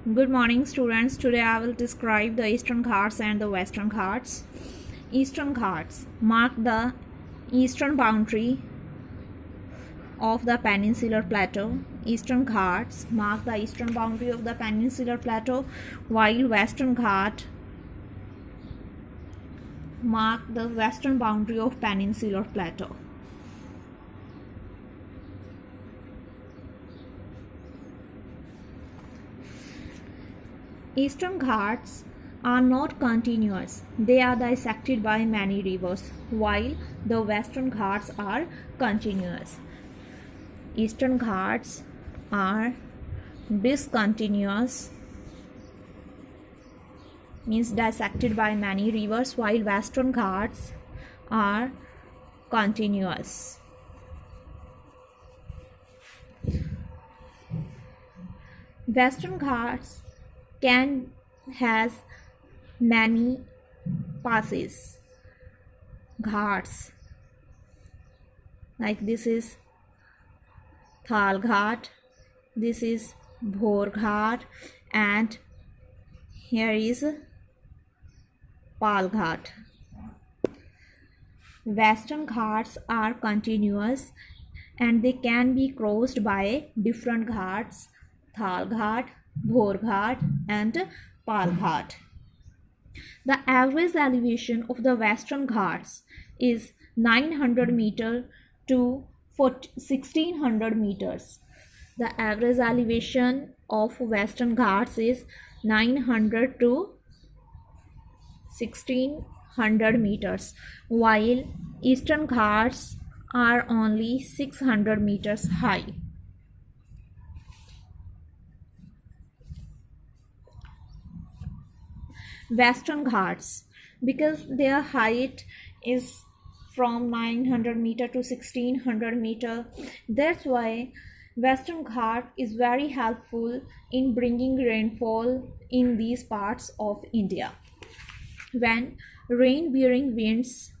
Good morning, students. Today I will describe the Eastern Ghats and the Western Ghats. Eastern Ghats mark the eastern boundary of the Peninsular Plateau. Eastern Ghats mark the eastern boundary of the Peninsular Plateau, while Western Ghat mark the western boundary of Peninsular Plateau. Eastern Ghats are not continuous. They are dissected by many rivers, while the Western Ghats are continuous. Eastern Ghats are discontinuous, means dissected by many rivers, while Western Ghats are continuous. Western Ghats has many passes, ghats, like this is Thal Ghat, this is Bhor Ghat, and here is Pal Ghat. Western Ghats are continuous and they can be crossed by different ghats, Thal Ghat, Bhor Ghat and Pal Ghat. The average elevation of the Western Ghats is 900 meter to 1600 meters. The average elevation of Western Ghats is 900 to 1600 meters, while Eastern Ghats are only 600 meters high. Western Ghats, because their height is from 900 meter to 1600 meter, that's why Western Ghat is very helpful in bringing rainfall in these parts of India. When rain-bearing winds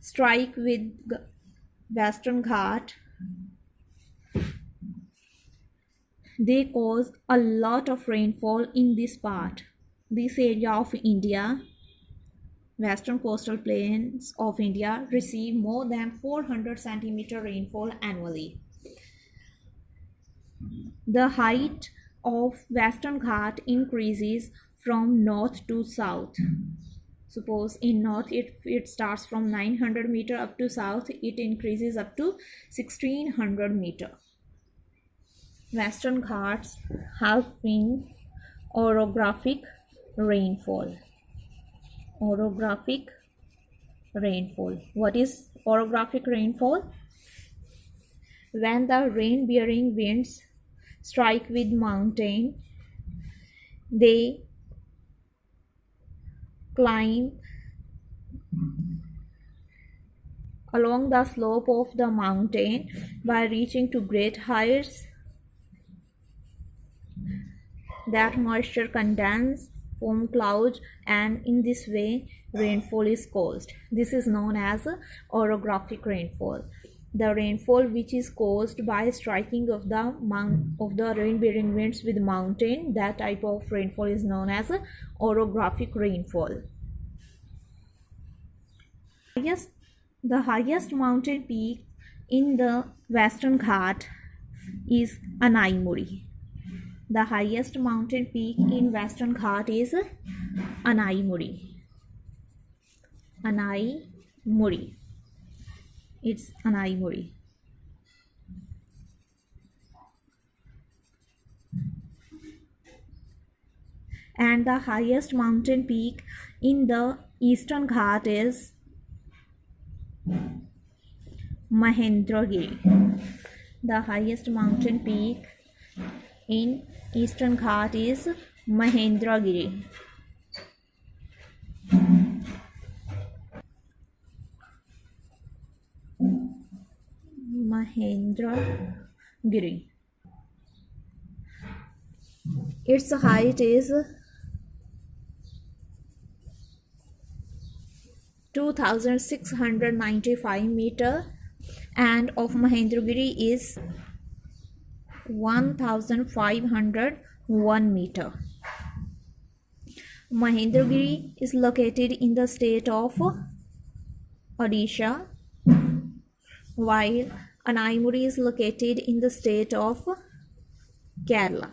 strike with Western Ghat, they cause a lot of rainfall in this area of India. Western coastal plains of India receive more than 400 centimeter rainfall annually. The height of Western Ghat increases from north to south. Suppose in north it starts from 900 meter up to south, it increases up to 1600 meter. Western Ghats have been orographic rainfall. Orographic rainfall. What is orographic rainfall? When the rain-bearing winds strike with mountain, they climb along the slope of the mountain by reaching to great heights. That moisture condenses, form clouds, and in this way rainfall is caused. This is known as orographic rainfall. The rainfall which is caused by striking of the rain-bearing winds with mountain, that type of rainfall is known as orographic rainfall. The highest mountain peak in the Western Ghat is Anaimuri. The highest mountain peak in Western Ghat is Anaimuri. Anaimuri. It's Anaimuri. And the highest mountain peak in the Eastern Ghat is Mahendragiri. The highest mountain peak in Eastern Ghat is Mahendragiri. Mahendragiri. Its height is 2695 meter and of Mahendragiri is 1501 meter. Mahendragiri is located in the state of Odisha, while Anaimuri is located in the state of Kerala.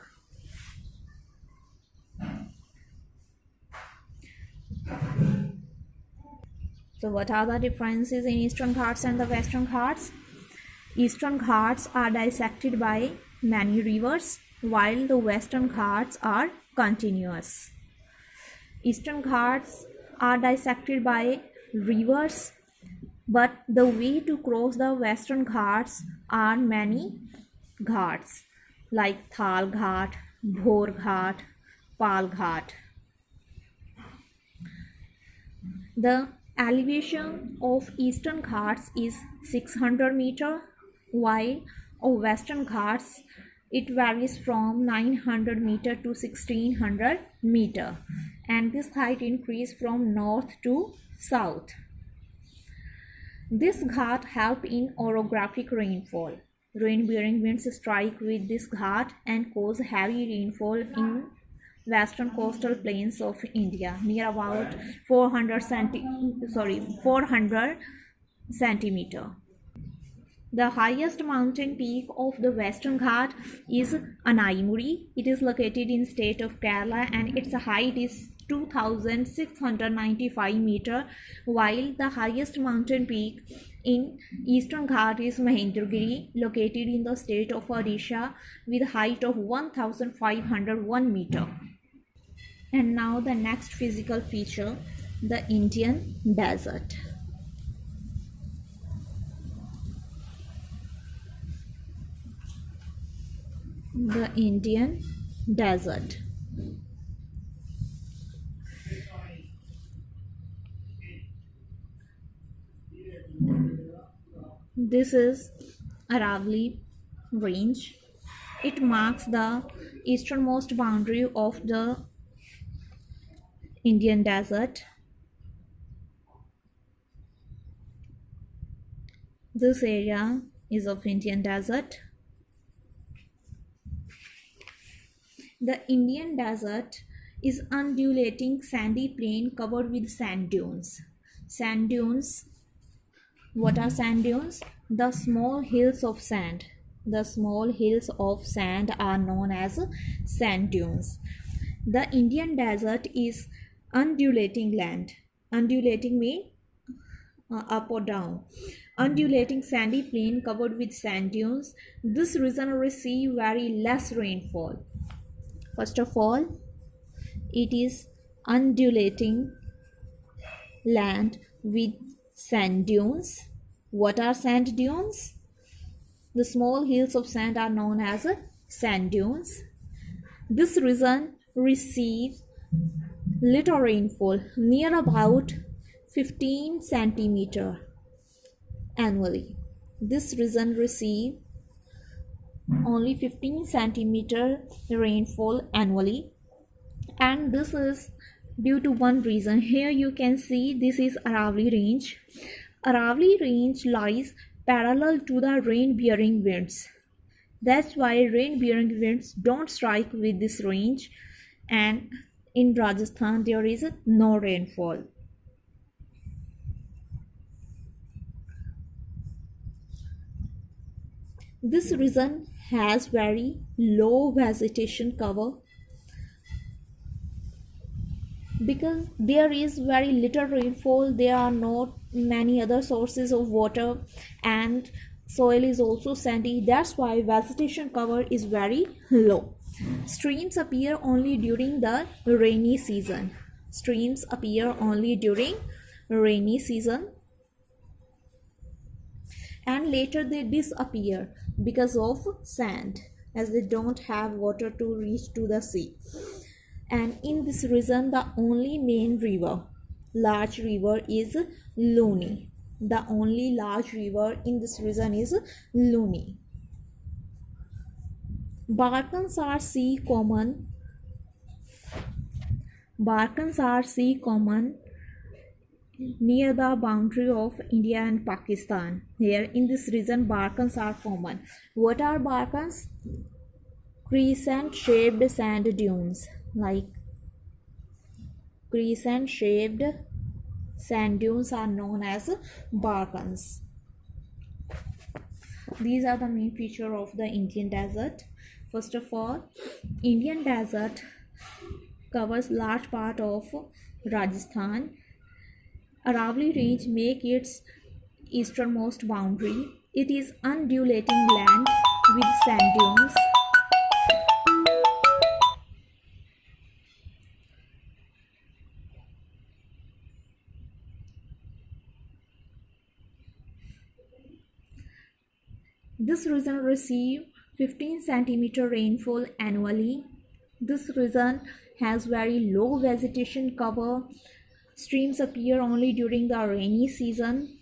So what are the differences in Eastern Ghats and the Western Ghats? Eastern Ghats are dissected by many rivers, while the Western Ghats are continuous. Eastern Ghats are dissected by rivers, but the way to cross the Western Ghats are many ghats like Thal Ghat, Bhor Ghat, Pal Ghat. The elevation of Eastern Ghats is 600 meter, while of Western Ghats it varies from 900 meter to 1600 meter, and this height increase from north to south. This ghat help in orographic rainfall. Rain-bearing winds strike with this ghat and cause heavy rainfall in western coastal plains of India near about 400 centimeter. The highest mountain peak of the Western Ghat is Anaimuri. It is located in state of Kerala and its height is 2695 meter, while the highest mountain peak in Eastern Ghat is Mahendragiri, located in the state of Odisha with height of 1501 meter. And now the next physical feature, the Indian desert. The Indian desert. This is Aravalli Range. It marks the easternmost boundary of the Indian desert. This area is of Indian desert. The Indian desert is undulating sandy plain covered with sand dunes. Sand dunes. What are sand dunes? The small hills of sand. The small hills of sand are known as sand dunes. The Indian desert is undulating land. Undulating means up or down. Undulating sandy plain covered with sand dunes. This region receives very less rainfall. First of all, it is undulating land with sand dunes. What are sand dunes? The small hills of sand are known as sand dunes. This region receives little rainfall, near about 15 centimeter annually. This region receives only 15 centimeter rainfall annually, and this is due to one reason. Here you can see this is Aravalli Range. Aravalli Range lies parallel to the rain-bearing winds. That's why rain-bearing winds don't strike with this range, and in Rajasthan there is no rainfall. This region has very low vegetation cover because there is very little rainfall. There are not many other sources of water and soil is also sandy. That's why vegetation cover is very low. Streams appear only during the rainy season. Streams appear only during rainy season, and later they disappear because of sand, as they don't have water to reach to the sea. And in this region the only main river, large river, is Luni. The only large river in this region is Luni. Barkans are sea common. Barkans are sea common near the boundary of India and Pakistan. Here in this region Barkans are common. What are Barkans? Crescent shaped sand dunes, like crescent shaped sand dunes are known as Barkans. These are the main feature of the Indian desert. First of all, Indian desert covers large part of Rajasthan. Aravalli Range make its easternmost boundary. It is undulating land with sand dunes. This region receives 15 centimeter rainfall annually. This region has very low vegetation cover. Streams appear only during the rainy season.